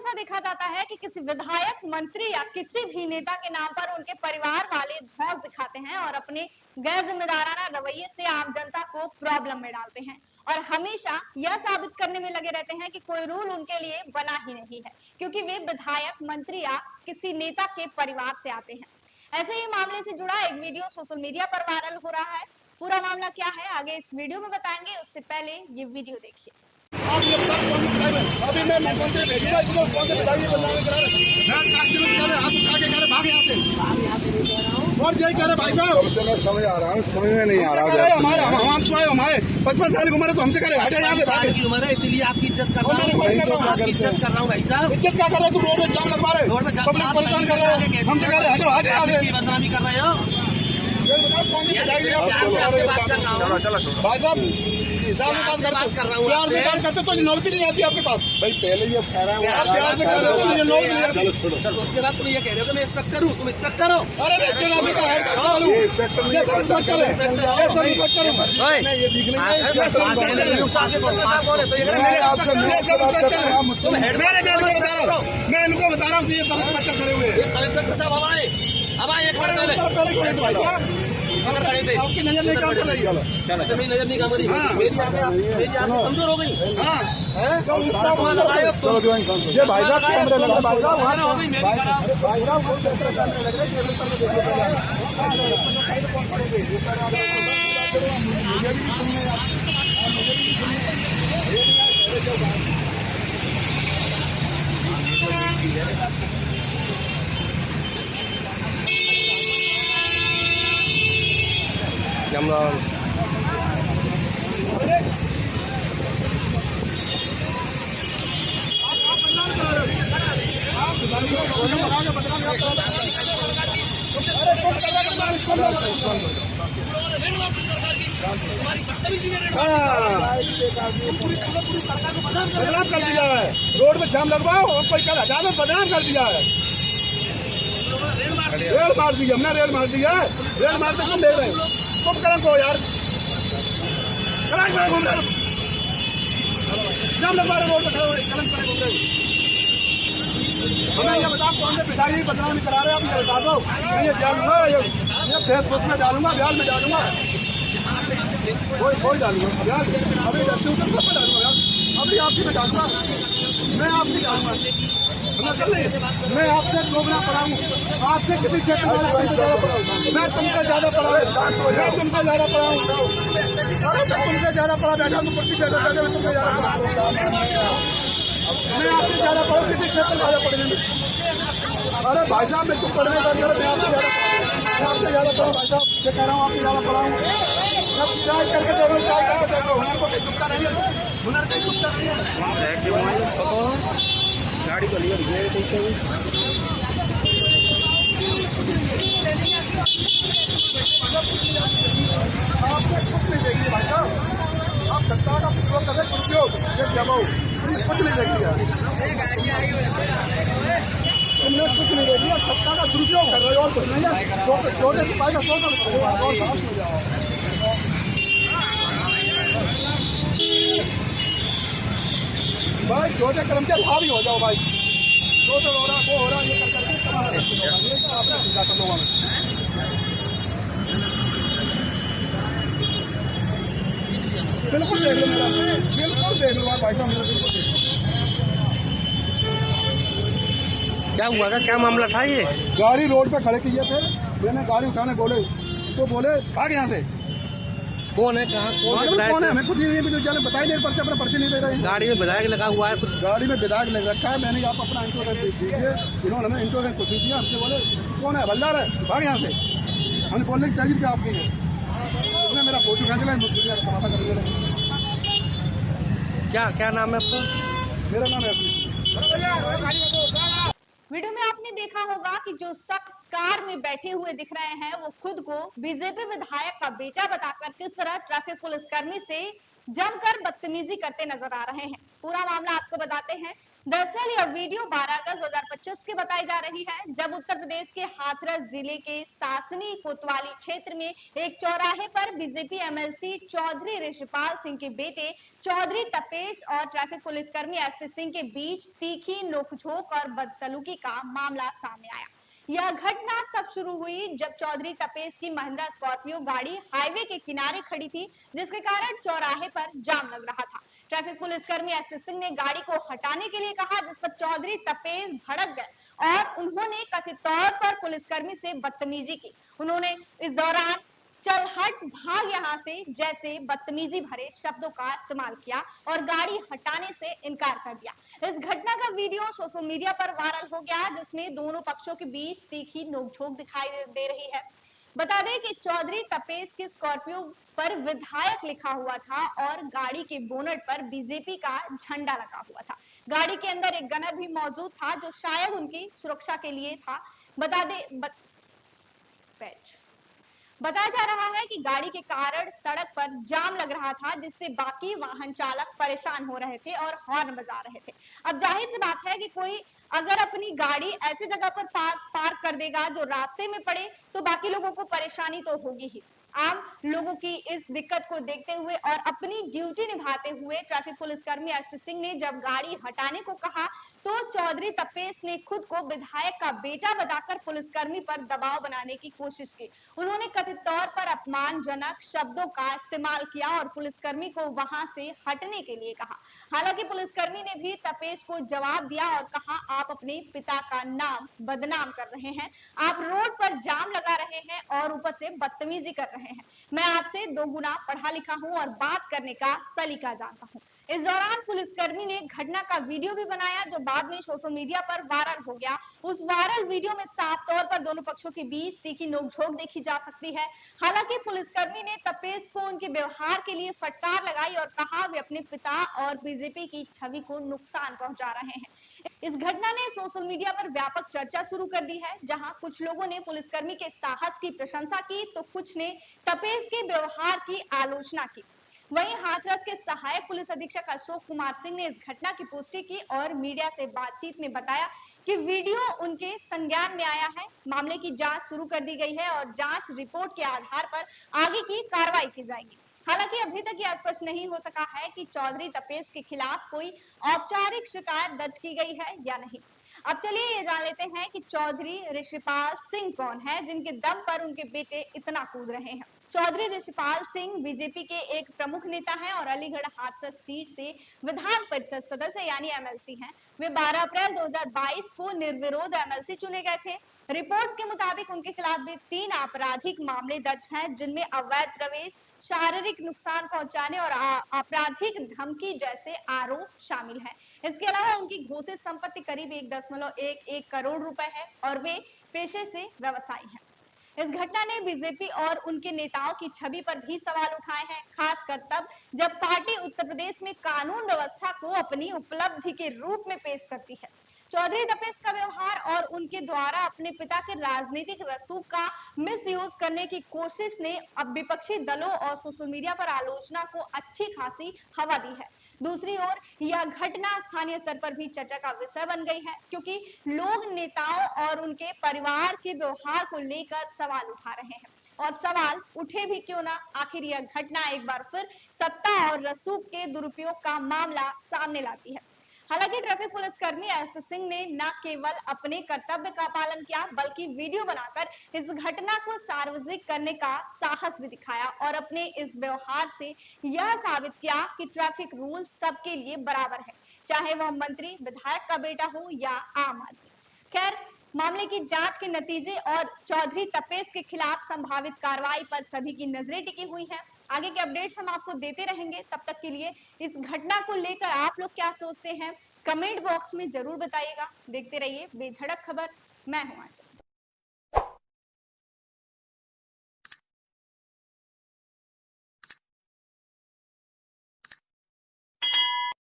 ऐसा देखा जाता है कि किसी विधायक, मंत्री या किसी भी नेता के नाम पर उनके परिवार वाले धौंस दिखाते हैं और अपने गैर जिम्मेदाराना रवैये से आम जनता को प्रॉब्लम में डालते हैं और हमेशा यह साबित करने में लगे रहते हैं कि कोई रूल उनके लिए बना ही नहीं है, क्योंकि वे विधायक, मंत्री या किसी नेता के परिवार से आते हैं। ऐसे ही मामले से जुड़ा एक वीडियो सोशल मीडिया पर वायरल हो रहा है। पूरा मामला क्या है आगे इस वीडियो में बताएंगे, उससे पहले ये वीडियो देखिए। अभी मैं मुख्यमंत्री भेजूंगा इसको, कौन से विधायक बदलाव करा रहे और यही कह रहे भाई साहब, हमसे मैं समझ आ रहा हूँ, समझ में नहीं आ रहा है। हमारे हम तो हमारे 55 साल की उम्र है तो हमसे करे हटे यहाँ से की उम्र है, इसीलिए आपकी इज्जत कर रहा हूँ, इज्जत कर रहा हूँ भाई साहब। इज्जत क्या कर रहे हो? तुम रोड में जाम लगवा रहे हो, पब्लिक परेशान कर रहे हो, हमसे कह रहे हटो हटे यहाँ से, बदनामी कर रहे हो भाई साहब। प्यार से बात करते तो नौकरी नहीं आती आपके पास भाई पहले ये उसके बाद तुम ये कह रहे हो कि मैं इंस्पेक्टर हूँ, तुम इंस्पेक्टर हो। अरे मैं इनको बता रहा हूँ कि ये बच्चा खड़े हुए सब इंस्पेक्टर साहब अब आए एक मिनट पहले आपकी नजर नहीं काम कर रही है। चलो मेरी नजर नहीं काम कर रही, मेरी आंखें कमजोर हो गई। ये भाई साहब कैमरे लगा, भाई साहब हो गई मेरी बदनाम कर दिया है, रोड में जाम लगवाओ और कोई कल हटा दो, बदनाम कर दिया है। रेल मार दी, हमने रेल मार दिया है, रेल मारते तुम देख रहे हो, तुम कलम को यार घूम रहे जाम लगवा रहे रोड में खड़े कलम करे घूम रहे। हमें ये बताओ कौन से पिताजी बदनामी करा रहे हो, आप ये बता दो। मैं ये डालूंगा, ये फेसबुक में डालूंगा, बिहार में डालूंगा, कोई डालूंगा यार, अभी सब में डालूंगा यार, अभी आपकी में डालूंगा, मैं आपकी डालूंगा, मैं आपसे दोगुना पढ़ाऊँ, आपसे किसी क्षेत्र में मैं तुमसे ज्यादा पढ़ाऊँ, मैं तुमसे ज्यादा पढ़ाऊँ, अरे मैं तुमसे ज्यादा पढ़ा बैठा हूँ, तुमसे ज्यादा मैं आपसे ज्यादा पढ़ूँ, किसी क्षेत्र में ज्यादा पढ़ेंगे। अरे भाई साहब मैं तुम पढ़ने का मैं आपसे ज्यादा पढ़ाऊँ भाई साहब, मैं कह रहा हूँ आपसे ज्यादा पढ़ाऊँ। ट्राई करके देखो, ट्राई करके देखो, हुनर को कहीं चुपता नहीं है, हुनर कहीं चुपता नहीं है। गाड़ी को लिए आपसे कुछ नहीं देखिए भाई साहब, आप सत्ता का उपयोग करें, दुरुपयोग कुछ नहीं देखिए, तुमने कुछ नहीं देखिए, सत्ता का दुरुपयोग कर रहे हो और कुछ नहीं है। छोटे सिपाही का और साहस हो जाओ भाई, छोटे कर्मचारी भारी हो जाओ भाई, तो हो रहा वो हो रहा ये करके आपने लोगों में बिल्कुल देख लो मेरा, बिल्कुल देख लो भाई साहब, मेरा बिल्कुल देख लो। क्या हुआ था, क्या मामला था? ये गाड़ी रोड पे खड़े किए थे, मैंने गाड़ी उठाने बोले तो बोले भाग यहाँ से। कौन है, कहाँ कौन है हमें खुद ही नहीं बताई नहीं, पर्चे अपना पर्चे नहीं दे रहे हैं। गाड़ी में विधायक लगा हुआ है, कुछ गाड़ी में विधायक लग रखा है, मैंने आप अपना इंट्रोडक्शन दीजिए, इन्होंने हमें इंट्रोडक्शन कुछ नहीं दिया, हमसे बोले कौन है, हवलदार है, भाग यहाँ से। हमने बोलने की तहजीब क्या आपकी है, उसने मेरा फोटो खींच लिया, तमाशा कर दिया। क्या नाम है आपका? मेरा नाम है। वीडियो में आपने देखा होगा कि जो शख्स कार में बैठे हुए दिख रहे हैं वो खुद को बीजेपी विधायक का बेटा बताकर किस तरह ट्रैफिक पुलिस कर्मी से जमकर बदतमीजी करते नजर आ रहे हैं। पूरा मामला आपको बताते हैं। दरअसल यह वीडियो 12 अगस्त 2025 की बताई जा रही है, जब उत्तर प्रदेश के हाथरस जिले के सासनी कोतवाली क्षेत्र में एक चौराहे पर बीजेपी एमएलसी चौधरी ऋषिपाल सिंह के बेटे चौधरी तपेश और ट्रैफिक पुलिसकर्मी एसपी सिंह के बीच तीखी नोकझोंक और बदसलूकी का मामला सामने आया। यह घटना तब शुरू हुई जब चौधरी तपेश की महिंद्रा स्कॉर्पियो गाड़ी हाईवे के किनारे खड़ी थी, जिसके कारण चौराहे पर जाम लग रहा था। ट्रैफिक पुलिसकर्मी एसपी सिंह ने गाड़ी को हटाने के लिए कहा, जिस पर चौधरी तपेश भड़क गए और उन्होंने कथित तौर पर पुलिसकर्मी से बदतमीजी की। उन्होंने इस दौरान चल हट भाग यहाँ से जैसे बदतमीजी भरे शब्दों का इस्तेमाल किया और गाड़ी हटाने से इनकार कर दिया। इस घटना का वीडियो सोशल मीडिया पर वायरल हो गया, जिसमें दोनों पक्षों के बीच तीखी नोकझोंक दिखाई दे रही है। बता दें कि चौधरी तपेश की स्कॉर्पियो पर विधायक लिखा हुआ था और गाड़ी के बोनट पर बीजेपी का झंडा लगा हुआ था। गाड़ी के अंदर एक गनर भी मौजूद था, जो शायद उनकी सुरक्षा के लिए था। बताया जा रहा है कि गाड़ी के कारण सड़क पर जाम लग रहा था, जिससे बाकी वाहन चालक परेशान हो रहे थे और हॉर्न बजा रहे थे। अब जाहिर सी बात है कि कोई अगर अपनी गाड़ी ऐसी जगह पर पार्क कर देगा जो रास्ते में पड़े, तो बाकी लोगों को परेशानी तो होगी ही। आम लोगों की इस दिक्कत को देखते हुए और अपनी ड्यूटी निभाते हुए ट्रैफिक पुलिसकर्मी एसपी सिंह ने जब गाड़ी हटाने को कहा, तो चौधरी तपेश ने खुद को विधायक का बेटा बताकर पुलिसकर्मी पर दबाव बनाने की कोशिश की। उन्होंने कथित तौर पर अपमानजनक शब्दों का इस्तेमाल किया और पुलिसकर्मी को वहां से हटने के लिए कहा। हालांकि पुलिसकर्मी ने भी तपेश को जवाब दिया और कहा, आप अपने पिता का नाम बदनाम कर रहे हैं, आप रोड पर जाम लगा रहे हैं और ऊपर से बदतमीजी कर रहे हैं। मैं आपसे 2 गुना पढ़ा लिखा हूं और बात करने का सलीका जानता हूं। इस दौरान पुलिसकर्मी ने घटना का वीडियो भी बनाया, जो बाद में सोशल मीडिया पर वायरल हो गया। उस वायरल वीडियो में साफ तौर पर दोनों पक्षों के बीच तीखी नोकझोंक देखी जा सकती है। हालांकि पुलिसकर्मी ने तपेश को उनके व्यवहार के लिए फटकार लगाई और कहा, वे अपने पिता और बीजेपी की छवि को नुकसान पहुंचा रहे हैं। इस घटना ने सोशल मीडिया पर व्यापक चर्चा शुरू कर दी है, जहां कुछ लोगों ने पुलिसकर्मी के साहस की प्रशंसा की, तो कुछ ने तपेश के व्यवहार की आलोचना की। वहीं हाथरस के सहायक पुलिस अधीक्षक अशोक कुमार सिंह ने इस घटना की पुष्टि की और मीडिया से बातचीत में बताया कि वीडियो उनके संज्ञान में आया है, मामले की जांच शुरू कर दी गई है और जांच रिपोर्ट के आधार पर आगे की कार्रवाई की जाएगी। हालांकि अभी तक यह स्पष्ट नहीं हो सका है कि चौधरी तपेश के खिलाफ कोई औपचारिक शिकायत दर्ज की गई है या नहीं। अब चलिए ये जान लेते हैं कि चौधरी ऋषिपाल सिंह कौन है, जिनके दम पर उनके बेटे इतना कूद रहे हैं। चौधरी ऋषिपाल सिंह बीजेपी के एक प्रमुख नेता हैं और अलीगढ़ हाथरस सीट से विधान परिषद सदस्य यानी एमएलसी हैं। वे 12 अप्रैल 2022 को निर्विरोध एमएलसी चुने गए थे। रिपोर्ट्स के मुताबिक उनके खिलाफ भी 3 आपराधिक मामले दर्ज हैं, जिनमें अवैध प्रवेश, शारीरिक नुकसान पहुंचाने और आपराधिक धमकी जैसे आरोप शामिल हैं। इसके अलावा उनकी घोषित संपत्ति करीब 1.11 करोड़ रुपए है और वे पेशे से व्यवसायी हैं। इस घटना ने बीजेपी और उनके नेताओं की छवि पर भी सवाल उठाए हैं, खासकर तब जब पार्टी उत्तर प्रदेश में कानून व्यवस्था को अपनी उपलब्धि के रूप में पेश करती है। चौधरी तपेश का व्यवहार और उनके द्वारा अपने पिता के राजनीतिक रसूख का मिसयूज करने की कोशिश ने अब विपक्षी दलों और सोशल मीडिया पर आलोचना को अच्छी खासी हवा दी है। दूसरी ओर यह घटना स्थानीय स्तर पर भी चर्चा का विषय बन गई है, क्योंकि लोग नेताओं और उनके परिवार के व्यवहार को लेकर सवाल उठा रहे हैं। और सवाल उठे भी क्यों ना, आखिर यह घटना एक बार फिर सत्ता और रसूख के दुरुपयोग का मामला सामने लाती है। हालांकि ट्रैफिक पुलिसकर्मी एसपी सिंह ने न केवल अपने कर्तव्य का पालन किया, बल्कि वीडियो बनाकर इस घटना को सार्वजनिक करने का साहस भी दिखाया और अपने इस व्यवहार से यह साबित किया कि ट्रैफिक रूल सबके लिए बराबर है, चाहे वह मंत्री, विधायक का बेटा हो या आम आदमी। खैर, मामले की जांच के नतीजे और चौधरी तपेश के खिलाफ संभावित कार्रवाई पर सभी की नजरें टिकी हुई हैं। आगे के अपडेट्स हम आपको देते रहेंगे। तब तक के लिए इस घटना को लेकर आप लोग क्या सोचते हैं, कमेंट बॉक्स में जरूर बताइएगा। देखते रहिए बेधड़क खबर। मैं हूं आंचल।